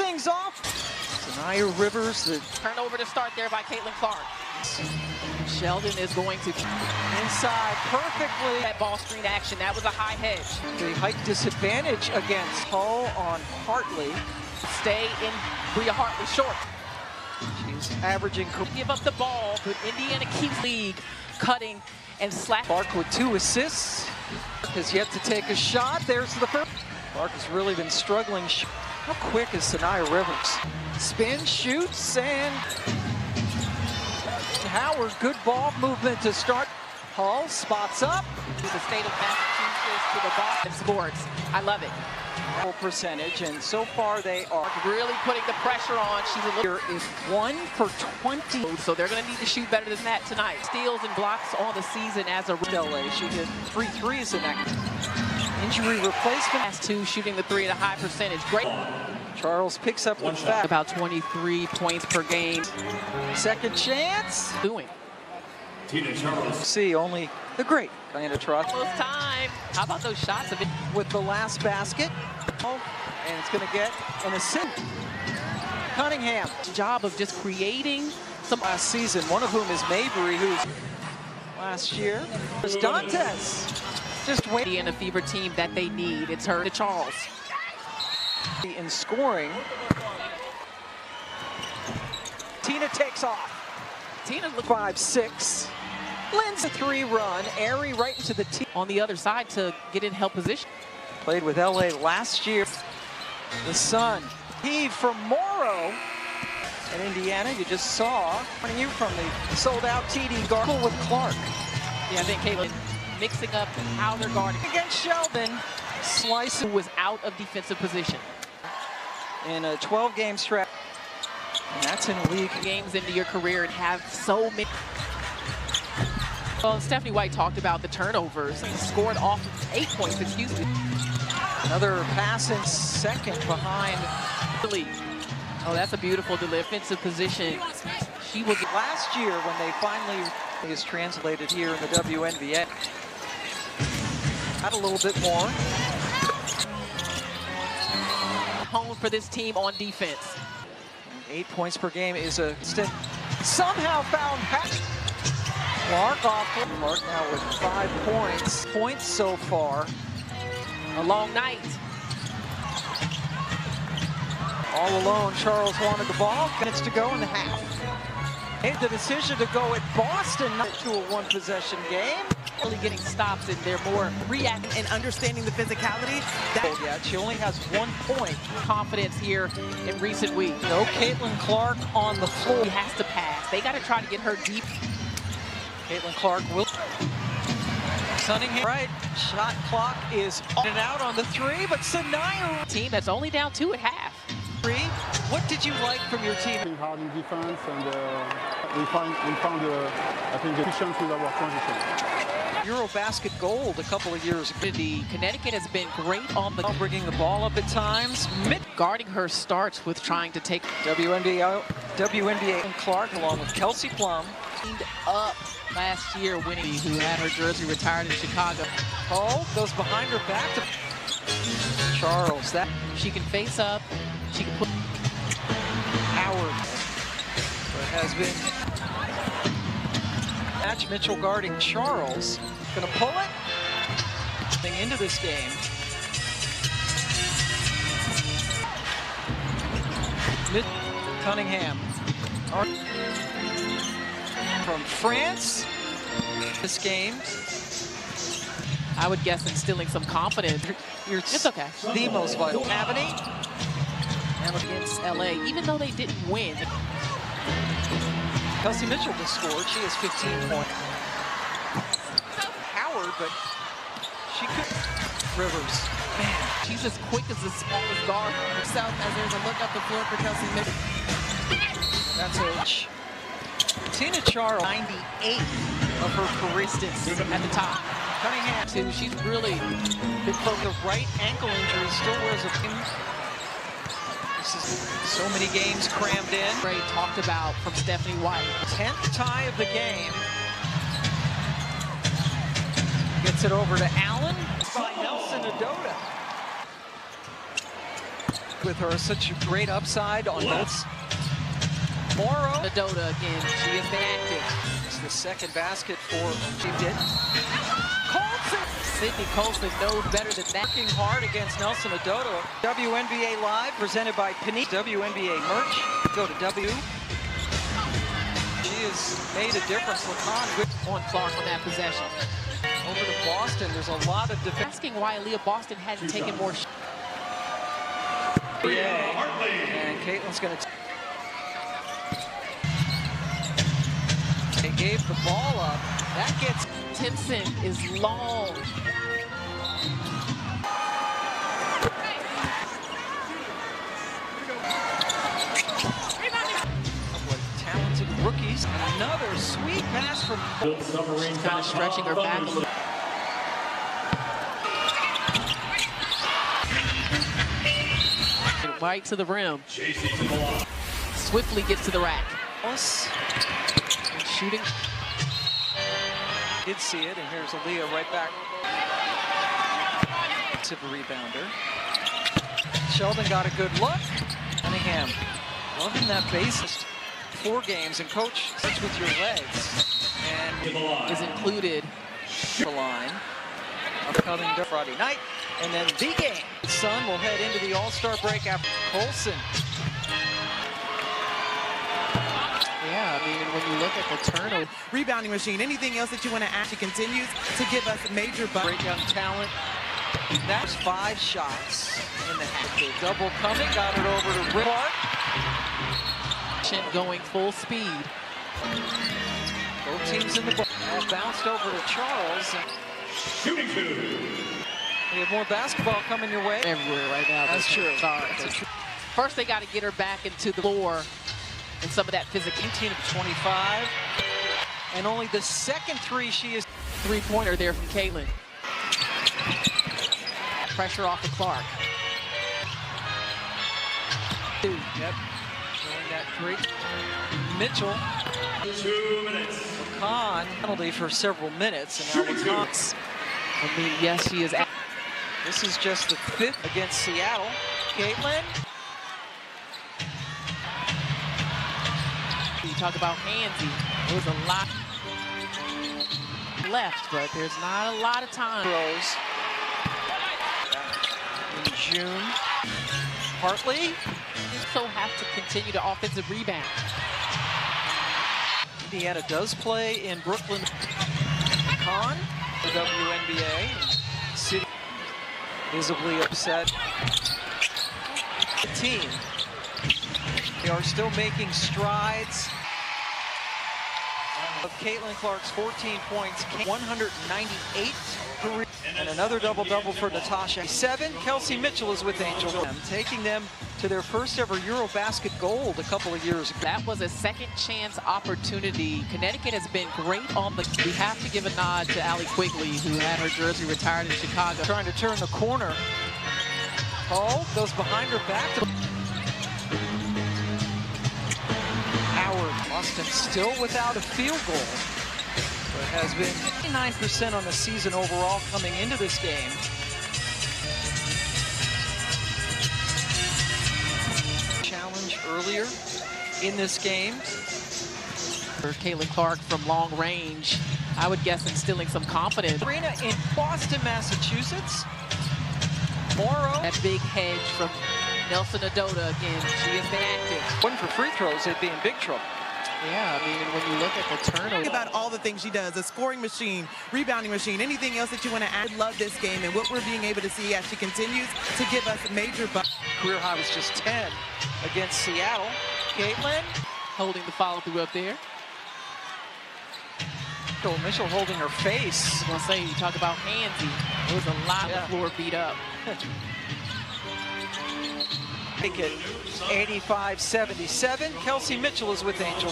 things off. Sanaya Rivers, the turnover to start there by Caitlin Clark. Sheldon is going to inside perfectly. That ball screen action, that was a high hedge. The height disadvantage against Hull on Hartley. Stay in Bria Hartley short. She's averaging. Give up the ball, but Indiana keeps league cutting and slap. Clark with 2 assists. Has yet to take a shot. There's the first. Clark has really been struggling. How quick is Sanaya Rivers? Spin, shoots, and Howard, good ball movement to start. Hull spots up. To the state of Massachusetts, to the Boston sports. I love it. Full percentage, and so far they are really putting the pressure on. She's a little. Here is 1 for 20. So they're going to need to shoot better than that tonight. Steals and blocks on the season as a LA. She hit 3 threes in that injury replacement. Last 2 shooting the 3 at a high percentage. Great. Charles picks up one back. About 23 points per game. Second chance. Doing. Tina Charles. See only the great Diana Trust. Almost time. How about those shots of it? With the last basket. And it's going to get an assist. Cunningham. Job of just creating some last season, one of whom is Mabry, who's last year. There's Dantes. Just waiting. In a fever team that they need. It's her to Charles. In scoring. Tina takes off. Tina's 5-6. Lynn's a 3-run. Airy right into the tee. On the other side to get in help position. Played with LA last year. The Sun. Heave from Morrow. In Indiana, you just saw you from the sold-out TD Gargle with Clark. Yeah, I think Caitlin mixing up how they're guarding. Against Sheldon. Slice was out of defensive position. In a 12-game stretch. And that's in league games into your career and have so many. Well, Stephanie White talked about the turnovers. He scored off 8 points, excuse me. Another pass in second behind the lead. Oh, that's a beautiful defensive position. She was last year when they finally is translated here in the WNBA. Had a little bit more. Home for this team on defense. 8 points per game is a somehow found Pat Clark off. Clark now with 5 points. Points so far. A long night. All alone, Charles wanted the ball. Minutes to go in the half. Made the decision to go at Boston, not to a 1-possession game. Really getting stops, and they're more reacting and understanding the physicality. Yeah, she only has 1 point. Confidence here in recent weeks. No Caitlin Clark on the floor. She has to pass. They got to try to get her deep. Caitlin Clark will. Cunningham, right. Shot clock is in and out on the 3, but Sanaya. Team that's only down 2 at half. 3. What did you like from your team? Hard in defense, and we found I think, efficient with our transition. Eurobasket gold a couple of years ago. Connecticut has been great on the bringing the ball up at times. Guarding her starts with trying to take WNBA and Clark along with Kelsey Plum. Cleaned up last year, winning, who had her jersey retired in Chicago. Hull goes behind her back to Charles. That she can face up. She can put Howard. So it has been match. Mitchell guarding Charles. Gonna pull it into this game. Cunningham from France. This game, I would guess, instilling some confidence. It's okay. The most vital. Avani against LA, even though they didn't win. Kelsey Mitchell just scored. She has 15 points. Howard, but she could. Rivers. Man, she's as quick as the smallest guard herself as there's a look up the floor for Kelsey Mitchell. That's it. Tina Charles, 98 of her career distance at the top. Cunningham, too. She's really been from the right ankle injury, still wears a pin. This is so many games crammed in. Ray talked about from Stephanie White. 10th tie of the game. Gets it over to Allen by Nelson Adota. with her. Such a great upside on notes. Morrow. Dota again. She has been active. It's the second basket for she did. Colson. Sydney Colson knows better than that. Working hard against Nelson Adoto. WNBA Live presented by Panini. WNBA merch. Go to W. She has made a difference. LaCon On Clark on that possession. over to Boston. There's a lot of defense. Asking why Aaliyah Boston hadn't taken more shots. And Caitlin's going to. They gave the ball up. That gets. Timpson is long. Talented rookies. Another sweet pass from. She's kind of stretching her back a little. Right to the rim. Swiftly gets to the rack. Shooting. Did see it, and here's Aaliyah right back. To the rebounder. Sheldon got a good look. Cunningham, loving that basis. 4 games, and coach sits with your legs. And is included. The line. Upcoming Friday night, and then the game. Sun will head into the All-Star break after Colson. Yeah, I mean, when you look at the turnover. Rebounding machine, anything else that you want to add? She continues to give us major Great young talent. That's 5 shots in the half. The double coming, got it over to Clark. Going full speed. Both teams in the ball. Ball bounced over to Charles. Shooting 2. We have more basketball coming your way. Everywhere right now. That's true. Sorry. First, they got to get her back into the floor and some of that physical. 18 of 25. And only the second 3 she is. Three-pointer there from Caitlin. Pressure off of Clark. Yep. Showing that great. Mitchell. 2 minutes. Khan penalty for several minutes. And now LaCon. I mean, yes, she is. This is just the 5th against Seattle. Caitlin. You talk about handsy. There's a lot left, but there's not a lot of time. Rose. In June. Hartley. So have to continue to offensive rebound. Indiana does play in Brooklyn. Khan, the WNBA. City visibly upset. The team. They are still making strides. Of Caitlin Clark's 14 points, 198 career, and another double-double for Natasha. 7, Kelsey Mitchell is with Angel. Taking them to their first ever Eurobasket gold a couple of years ago. That was a second chance opportunity. Connecticut has been great on the. We have to give a nod to Allie Quigley, who had her jersey retired in Chicago. Trying to turn the corner. Oh, goes behind her back. Boston still without a field goal, but has been 59% on the season overall coming into this game. Challenge earlier in this game. For Caitlin Clark from long range, I would guess instilling some confidence. Arena in Boston, Massachusetts. Morrow. That big hedge from Nelson Adota again. She has been active. One for free throws, they'd be in big trouble. Yeah, I mean, when you look at the turnover. Think about all the things she does, a scoring machine, rebounding machine, anything else that you want to add. Love this game and what we're being able to see as she continues to give us major. Career high was just 10 against Seattle. Caitlin. Holding the follow-through up there. Mitchell holding her face. I was gonna say, you talk about handsy. There was a lot of the floor beat up. Make it 85-77. Kelsey Mitchell is with Angel.